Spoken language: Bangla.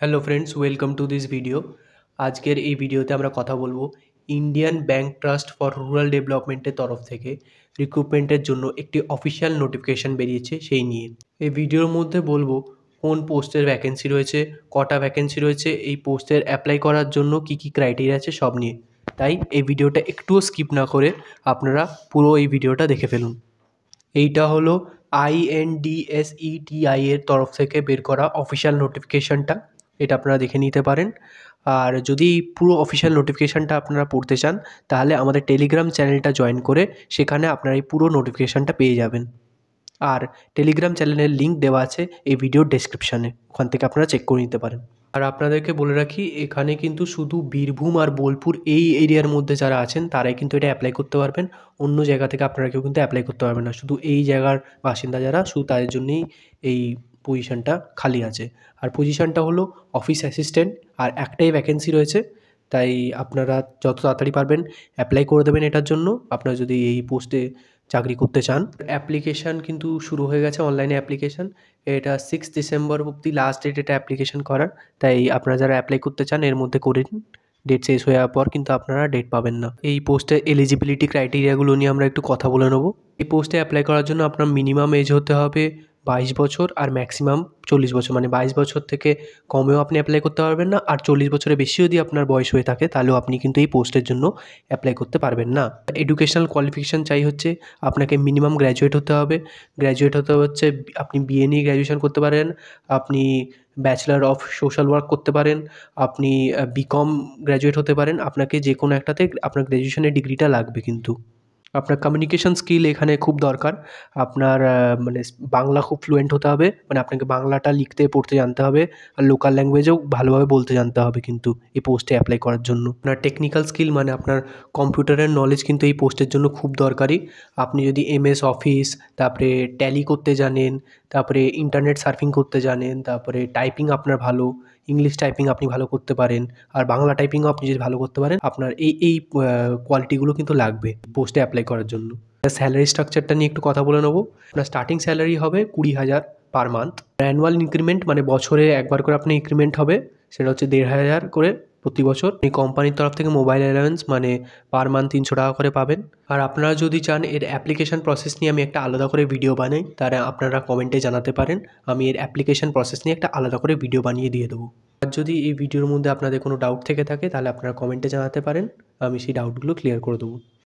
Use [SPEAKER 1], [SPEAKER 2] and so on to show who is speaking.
[SPEAKER 1] Hello friends, welcome to this video. আজকের এই ভিডিওতে আমরা কথা বলবো Indian bank trust for rural ডেভেলপমেন্টের তরফ থেকে রিক্রুটমেন্টের জন্য একটি অফিসিয়াল নোটিফিকেশান বেরিয়েছে সেই নিয়ে। এই ভিডিওর মধ্যে বলবো কোন পোস্টের ভ্যাকেন্সি রয়েছে, কটা ভ্যাকেন্সি রয়েছে, এই পোস্টের অ্যাপ্লাই করার জন্য কী কী ক্রাইটেরিয়া আছে সব নিয়ে। তাই এই ভিডিওটা একটুও স্কিপ না করে আপনারা পুরো এই ভিডিওটা দেখে ফেলুন। এইটা হলো INDSETI এর তরফ থেকে বের করা অফিসিয়াল নোটিফিকেশানটা। এটা আপনারা দেখে নিতে পারেন। আর যদি পুরো অফিসিয়াল নোটিফিকেশানটা আপনারা পড়তে চান তাহলে আমাদের টেলিগ্রাম চ্যানেলটা জয়েন করে সেখানে আপনারা এই পুরো নোটিফিকেশানটা পেয়ে যাবেন। আর টেলিগ্রাম চ্যানেলের লিঙ্ক দেওয়া আছে এই ভিডিওর ডেসক্রিপশানে, ওখান থেকে আপনারা চেক করে নিতে পারেন। আর আপনাদেরকে বলে রাখি, এখানে কিন্তু শুধু বীরভূম আর বোলপুর এই এরিয়ার মধ্যে যারা আছেন তারাই কিন্তু এটা অ্যাপ্লাই করতে পারবেন। অন্য জায়গা থেকে আপনারা কেউ কিন্তু অ্যাপ্লাই করতে পারবেন না। শুধু এই জায়গার বাসিন্দা যারা, শুধু তাদের জন্যেই এই পজিশানটা খালি আছে। আর পজিশানটা হলো অফিস অ্যাসিস্ট্যান্ট, আর একটাই ভ্যাকেন্সি রয়েছে। তাই আপনারা যত তাড়াতাড়ি পারবেন অ্যাপ্লাই করে দেবেন এটার জন্য, আপনারা যদি এই পোস্টে চাকরি করতে চান। অ্যাপ্লিকেশান কিন্তু শুরু হয়ে গেছে, অনলাইনে অ্যাপ্লিকেশান। এটা 6 ডিসেম্বর অবধি লাস্ট ডেট এটা অ্যাপ্লিকেশান করার। তাই আপনারা যারা অ্যাপ্লাই করতে চান এর মধ্যে করে নিন। ডেট শেষ হয়ে যাওয়ার পর কিন্তু আপনারা ডেট পাবেন না। এই পোস্টের এলিজিবিলিটি ক্রাইটেরিয়াগুলো নিয়ে আমরা একটু কথা বলে নেব। এই পোস্টে অ্যাপ্লাই করার জন্য আপনার মিনিমাম এজ হতে হবে 22 বছর আর ম্যাক্সিমাম 40 বছর। মানে 22 বছর থেকে কমেও আপনি অ্যাপ্লাই করতে পারবেন না, আর 40 বছরের বেশি যদি আপনার বয়স হয়ে থাকে তাহলেও আপনি কিন্তু এই পোস্টের জন্য অ্যাপ্লাই করতে পারবেন না। এডুকেশনাল কোয়ালিফিকেশান চাই হচ্ছে আপনাকে মিনিমাম গ্র্যাজুয়েট হতে হবে। গ্র্যাজুয়েট হতে হচ্ছে আপনি বিএ নিয়ে গ্র্যাজুয়েশন করতে পারেন, আপনি ব্যাচেলর অফ সোশ্যাল ওয়ার্ক করতে পারেন, আপনি বিকম গ্র্যাজুয়েট হতে পারেন। আপনাকে যে কোনো একটাতে আপনার গ্র্যাজুয়েশনের ডিগ্রিটা লাগবে কিন্তু। আপনার কমিউনিকেশন স্কিল এখানে খুব দরকার। আপনার মানে বাংলা খুব ফ্লুয়েন্ট হতে হবে। মানে আপনাকে বাংলাটা লিখতে পড়তে জানতে হবে, আর লোকাল ল্যাঙ্গুয়েজেও ভালোভাবে বলতে জানতে হবে কিন্তু এই পোস্টে অ্যাপ্লাই করার জন্য। আপনার টেকনিক্যাল স্কিল মানে আপনার কম্পিউটারের নলেজ কিন্তু এই পোস্টের জন্য খুব দরকারি। আপনি যদি MS অফিস, তারপরে ট্যালি করতে জানেন, তারপরে ইন্টারনেট সার্ফিং করতে জানেন, তারপরে টাইপিং আপনার ভালো, ইংলিশ টাইপিং আপনি ভালো করতে পারেন, আর বাংলা টাইপিংও আপনি যদি ভালো করতে পারেন, আপনার এই কোয়ালিটিগুলো কিন্তু লাগবে পোস্টে অ্যাপ্লাই করার জন্য। স্যালারি স্ট্রাকচারটা নিয়ে একটু কথা বলে নেবো। আপনার স্টার্টিং স্যালারি হবে 20,000 পার মান্থ। অ্যানুয়াল ইনক্রিমেন্ট মানে বছরে একবার করে আপনার ইনক্রিমেন্ট হবে, সেটা হচ্ছে 1,500 করে প্রতি বছর। এই কোম্পানির তরফ থেকে মোবাইল অ্যালাউন্স মানে পার মান্থ 300 টাকা করে পাবেন। আর আপনারা যদি চান এর অ্যাপ্লিকেশান প্রসেস নিয়ে আমি একটা আলাদা করে ভিডিও বানাই, তারা আপনারা কমেন্টে জানাতে পারেন। আমি এর অ্যাপ্লিকেশান প্রসেস নিয়ে একটা আলাদা করে ভিডিও বানিয়ে দিয়ে দেবো। আর যদি এই ভিডিওর মধ্যে আপনাদের কোনো ডাউট থেকে থাকে তাহলে আপনারা কমেন্টে জানাতে পারেন, আমি সেই ডাউটগুলো ক্লিয়ার করে দেবো।